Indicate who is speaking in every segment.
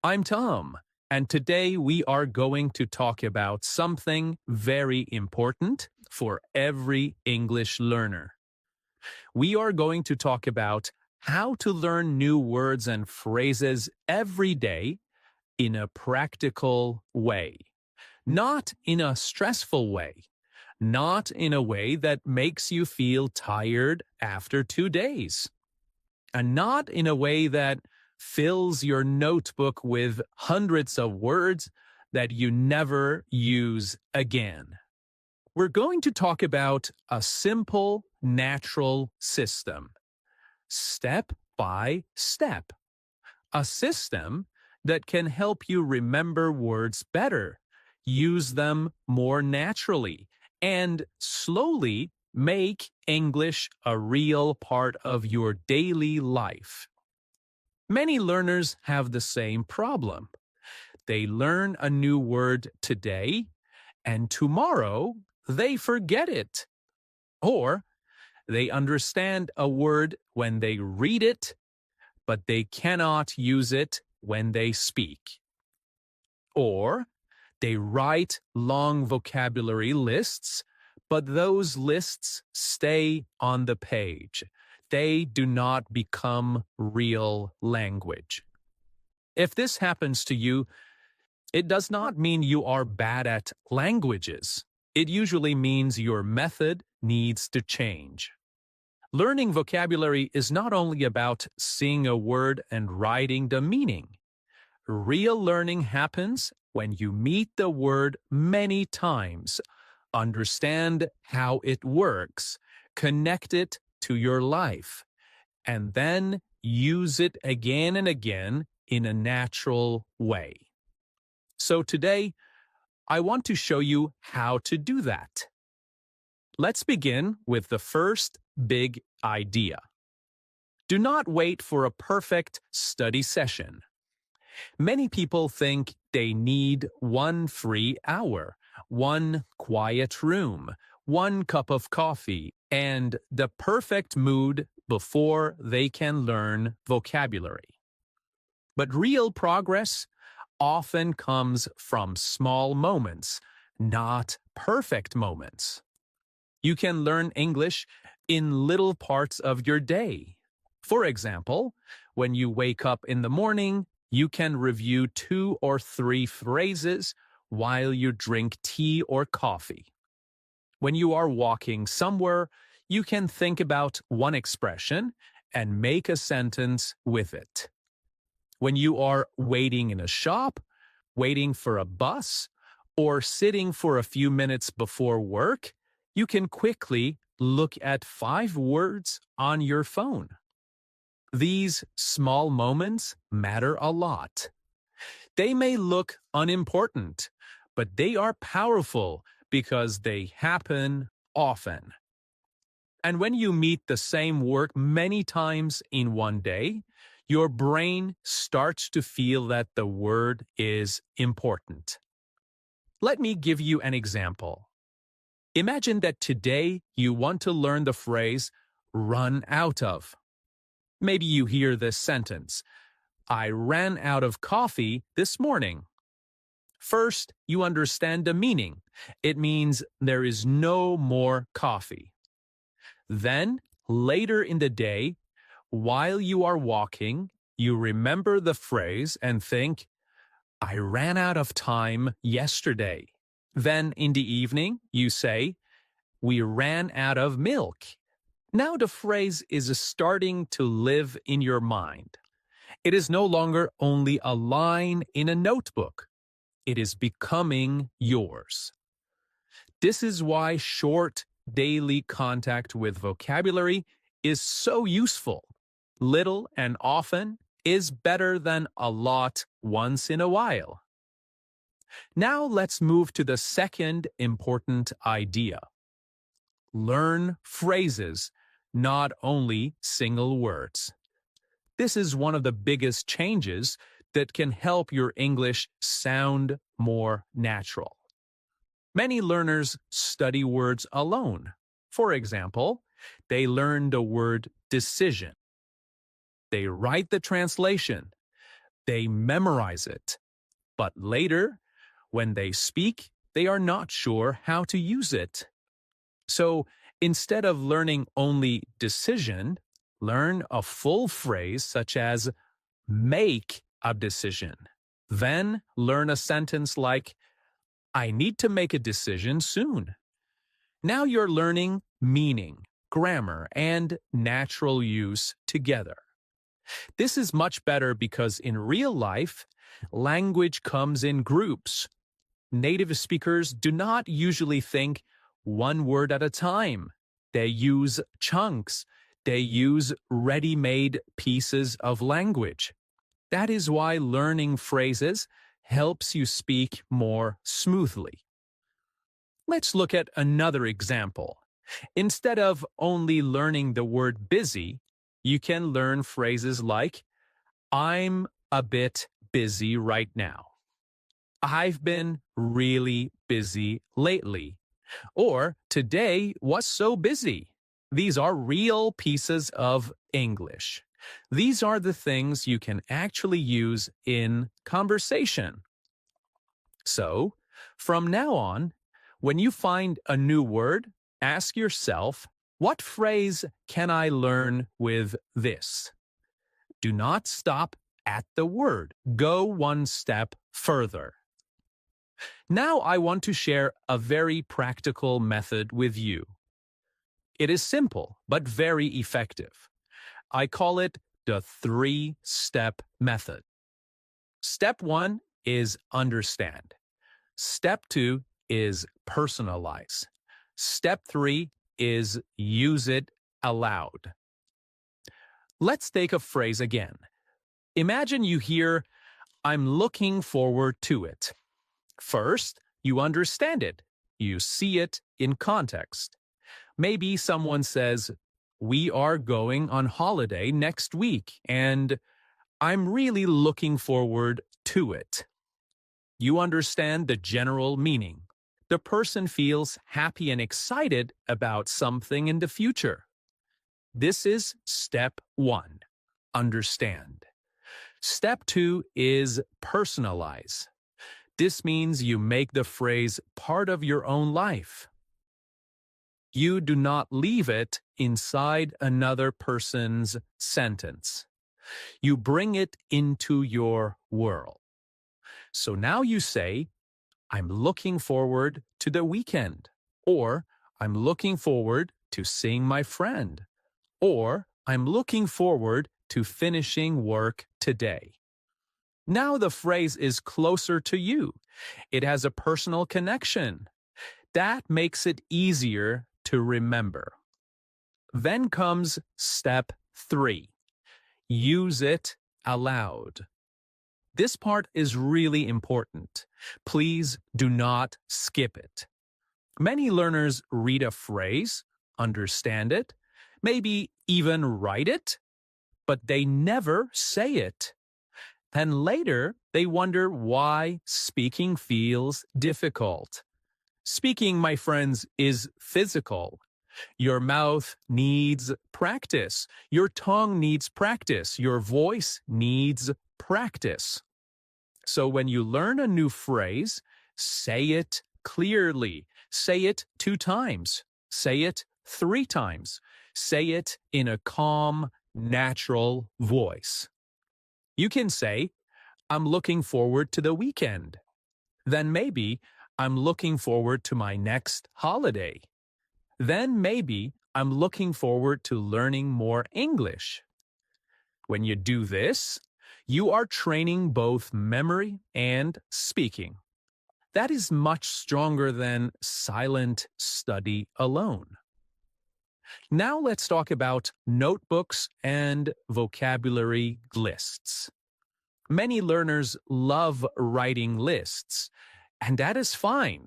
Speaker 1: I'm Tom, and today we are going to talk about something very important for every English learner. We are going to talk about how to learn new words and phrases every day in a practical way, not in a stressful way, not in a way that makes you feel tired after 2 days, and not in a way that fills your notebook with hundreds of words that you never use again. We're going to talk about a simple, natural system, step by step, a system that can help you remember words better, use them more naturally, and slowly make English a real part of your daily life. Many learners have the same problem. They learn a new word today, and tomorrow they forget it. Or they understand a word when they read it, but they cannot use it when they speak. Or they write long vocabulary lists, but those lists stay on the page. They do not become real language. If this happens to you, it does not mean you are bad at languages. It usually means your method needs to change. Learning vocabulary is not only about seeing a word and writing the meaning. Real learning happens when you meet the word many times, understand how it works, connect it to your life, and then use it again and again in a natural way. So today, I want to show you how to do that. Let's begin with the first big idea. Do not wait for a perfect study session. Many people think they need 1 free hour, 1 quiet room, 1 cup of coffee, and the perfect mood before they can learn vocabulary. But real progress often comes from small moments, not perfect moments. You can learn English in little parts of your day. For example, when you wake up in the morning, you can review 2 or 3 phrases while you drink tea or coffee. When you are walking somewhere, you can think about one expression and make a sentence with it. When you are waiting in a shop, waiting for a bus, or sitting for a few minutes before work, you can quickly look at 5 words on your phone. These small moments matter a lot. They may look unimportant, but they are powerful because they happen often. And when you meet the same word many times in one day, your brain starts to feel that the word is important. Let me give you an example. Imagine that today you want to learn the phrase run out of. Maybe you hear this sentence, I ran out of coffee this morning. First, you understand the meaning. It means there is no more coffee. Then, later in the day, while you are walking, you remember the phrase and think, I ran out of time yesterday. Then in the evening, you say, we ran out of milk. Now the phrase is starting to live in your mind. It is no longer only a line in a notebook. It is becoming yours. This is why short daily contact with vocabulary is so useful. Little and often is better than a lot once in a while. Now let's move to the second important idea. Learn phrases, not only single words. This is one of the biggest changes that can help your English sound more natural. Many learners study words alone. For example, they learn the word decision. They write the translation, They memorize it. But later, when they speak, they are not sure how to use it. So instead of learning only decision, learn a full phrase such as make a decision. Then learn a sentence like, I need to make a decision soon. Now you're learning meaning, grammar, and natural use together. This is much better because in real life, language comes in groups. Native speakers do not usually think one word at a time. They use chunks. They use ready-made pieces of language. That is why learning phrases helps you speak more smoothly. Let's look at another example. Instead of only learning the word busy, you can learn phrases like, I'm a bit busy right now. I've been really busy lately. Or today was so busy. These are real pieces of English. These are the things you can actually use in conversation. So, from now on, when you find a new word, ask yourself, what phrase can I learn with this? Do not stop at the word. Go one step further. Now I want to share a very practical method with you. It is simple, but very effective. I call it the 3-step method. Step 1 is understand. Step 2 is personalize. Step 3 is use it aloud. Let's take a phrase again. Imagine you hear, I'm looking forward to it. First, you understand it. You see it in context. Maybe someone says, we are going on holiday next week, and I'm really looking forward to it. You understand the general meaning. The person feels happy and excited about something in the future. This is step 1, understand. Step 2 is personalize. This means you make the phrase part of your own life. You do not leave it inside another person's sentence. You bring it into your world. So now you say, I'm looking forward to the weekend, or I'm looking forward to seeing my friend, or I'm looking forward to finishing work today. Now the phrase is closer to you. It has a personal connection. That makes it easier to remember. Then comes step 3. Use it aloud. This part is really important. Please do not skip it. Many learners read a phrase, understand it, maybe even write it, but they never say it. Then later, they wonder why speaking feels difficult. Speaking, my friends, is physical. Your mouth needs practice. Your tongue needs practice. Your voice needs practice. So when you learn a new phrase, say it clearly. Say it 2 times. Say it 3 times. Say it in a calm, natural voice. You can say, I'm looking forward to the weekend. Then maybe, I'm looking forward to my next holiday. Then maybe, I'm looking forward to learning more English. When you do this, you are training both memory and speaking. That is much stronger than silent study alone. Now let's talk about notebooks and vocabulary lists. Many learners love writing lists, and that is fine.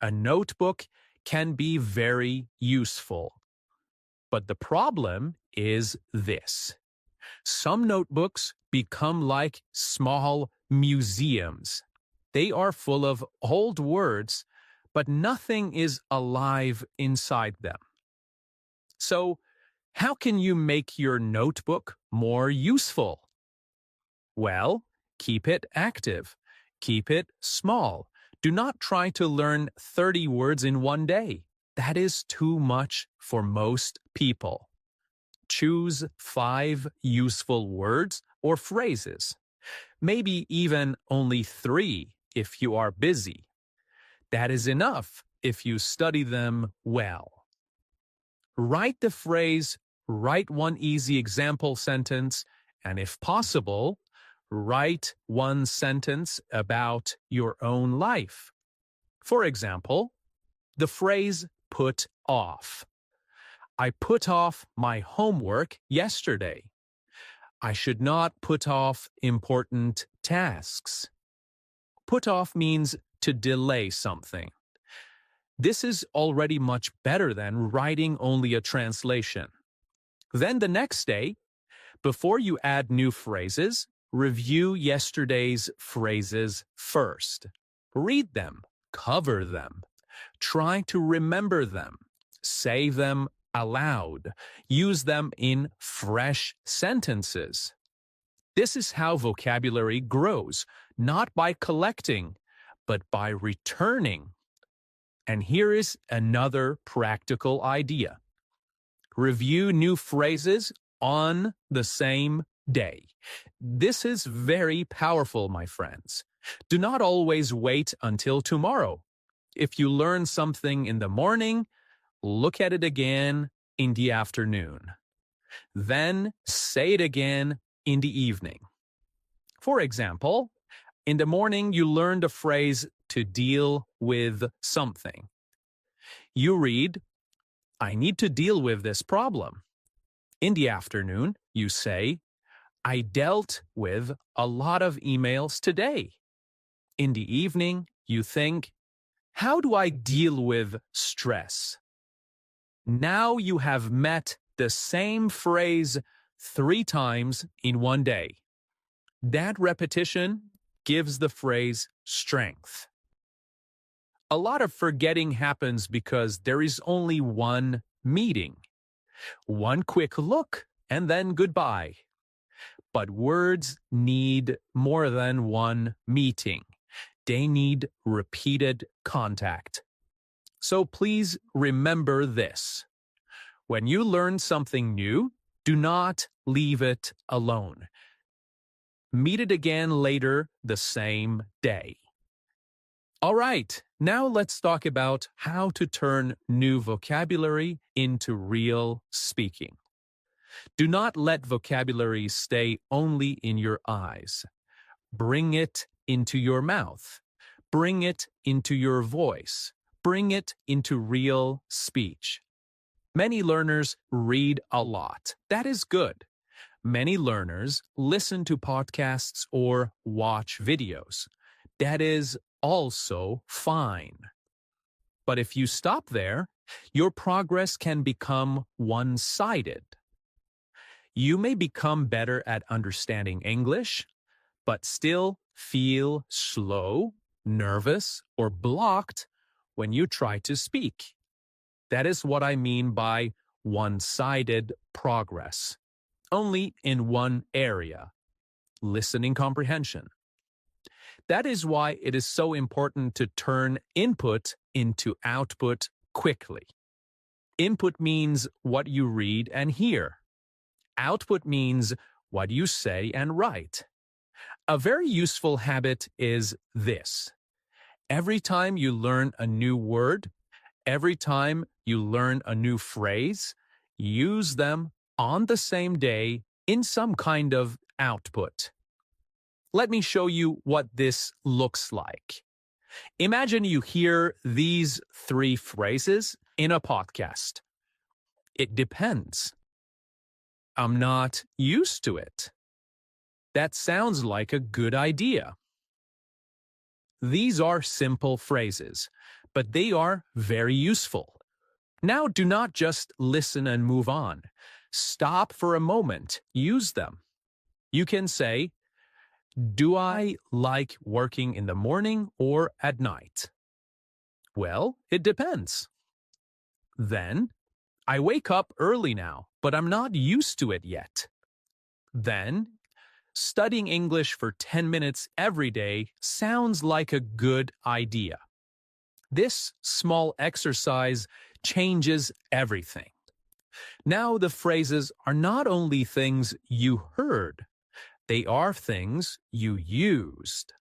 Speaker 1: A notebook can be very useful. But the problem is this. Some notebooks become like small museums. They are full of old words, but nothing is alive inside them. So, how can you make your notebook more useful? Well, Keep it active. Keep it small. Do not try to learn 30 words in one day. That is too much for most people. Choose 5 useful words or phrases. Maybe even only 3 if you are busy. That is enough if you study them well. Write the phrase, write one easy example sentence, and if possible, write one sentence about your own life. For example, the phrase put off. I put off my homework yesterday. I should not put off important tasks. Put off means to delay something. This is already much better than writing only a translation. Then the next day, before you add new phrases, review yesterday's phrases first. Read them, cover them, try to remember them, say them aloud, use them in fresh sentences. This is how vocabulary grows, not by collecting, but by returning. And here is another practical idea. Review new phrases on the same day. This is very powerful, my friends. Do not always wait until tomorrow. If you learn something in the morning, look at it again in the afternoon. Then say it again in the evening. For example, in the morning you learn the phrase to deal with something. You read, I need to deal with this problem. In the afternoon, you say, I dealt with a lot of emails today. In the evening, you think, how do I deal with stress? Now you have met the same phrase 3 times in one day. That repetition gives the phrase strength. A lot of forgetting happens because there is only one meeting. One quick look and then goodbye. But words need more than one meeting. They need repeated contact. So please remember this. When you learn something new, do not leave it alone. Meet it again later the same day. All right, now let's talk about how to turn new vocabulary into real speaking. Do not let vocabulary stay only in your eyes. Bring it into your mouth. Bring it into your voice. Bring it into real speech. Many learners read a lot. That is good. Many learners listen to podcasts or watch videos. That is also fine. But if you stop there, your progress can become one-sided. You may become better at understanding English, but still feel slow, nervous, or blocked when you try to speak. That is what I mean by one-sided progress. Only in one area, listening comprehension. That is why it is so important to turn input into output quickly. Input means what you read and hear. Output means what you say and write. A very useful habit is this. Every time you learn a new word, every time you learn a new phrase, use them on the same day in some kind of output. Let me show you what this looks like. Imagine you hear these 3 phrases in a podcast. It depends. I'm not used to it. That sounds like a good idea. These are simple phrases, but they are very useful. Now do not just listen and move on. Stop for a moment. Use them. You can say, do I like working in the morning or at night? Well, it depends. Then, I wake up early now, but I'm not used to it yet. Then, studying English for 10 minutes every day sounds like a good idea. This small exercise changes everything. Now the phrases are not only things you heard, they are things you used.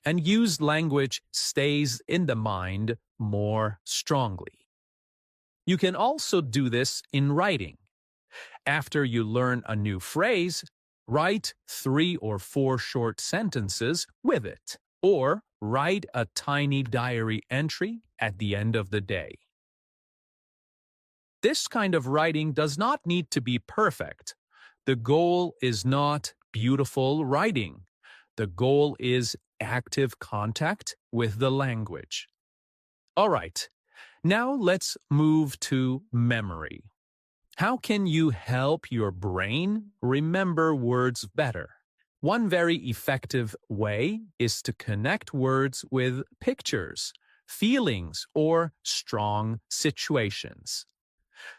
Speaker 1: And used language stays in the mind more strongly. You can also do this in writing. After you learn a new phrase, write 3 or 4 short sentences with it, or write a tiny diary entry at the end of the day. This kind of writing does not need to be perfect. The goal is not beautiful writing. The goal is active contact with the language. All right, now let's move to memory. How can you help your brain remember words better? One very effective way is to connect words with pictures, feelings, or strong situations.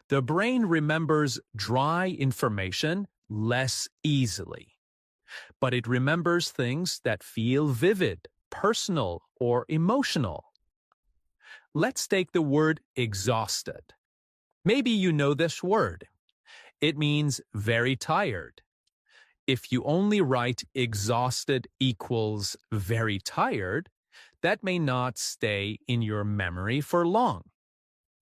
Speaker 1: The brain remembers dry information less easily, but it remembers things that feel vivid, personal, or emotional. Let's take the word exhausted. Maybe you know this word. It means very tired. If you only write exhausted equals very tired, that may not stay in your memory for long.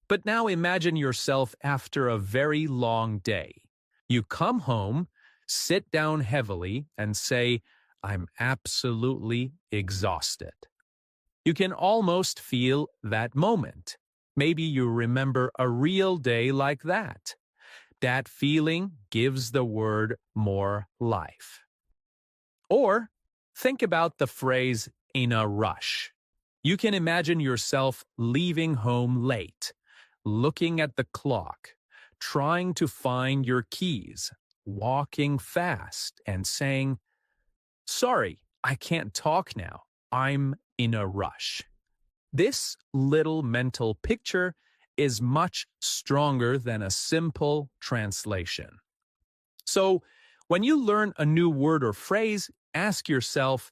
Speaker 1: But now imagine yourself after a very long day. You come home, sit down heavily, and say, "I'm absolutely exhausted." You can almost feel that moment. Maybe you remember a real day like that. That feeling gives the word more life. Or think about the phrase "in a rush." You can imagine yourself leaving home late, looking at the clock, trying to find your keys, walking fast, and saying, "Sorry, I can't talk now. I'm in a rush." This little mental picture is much stronger than a simple translation. So, when you learn a new word or phrase, ask yourself,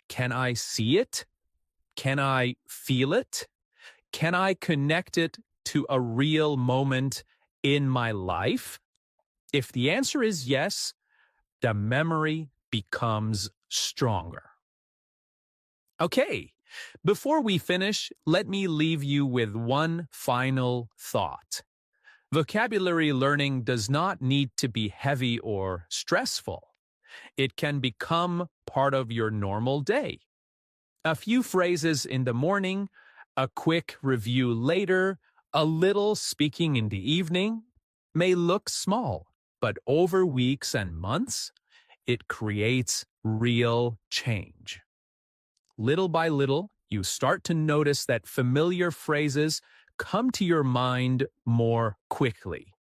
Speaker 1: can I see it? Can I feel it? Can I connect it to a real moment in my life? If the answer is yes, the memory becomes stronger. Okay, before we finish, let me leave you with one final thought. Vocabulary learning does not need to be heavy or stressful. It can become part of your normal day. A few phrases in the morning, a quick review later, a little speaking in the evening may look small, but over weeks and months, it creates real change. Little by little, you start to notice that familiar phrases come to your mind more quickly.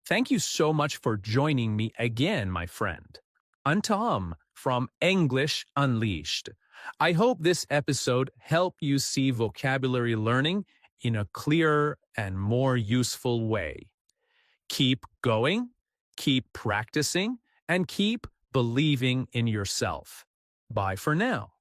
Speaker 1: Thank you so much for joining me again, my friend. I'm Tom from English Unleashed. I hope this episode helped you see vocabulary learning in a clearer and more useful way. Keep going, keep practicing, and keep believing in yourself. Bye for now.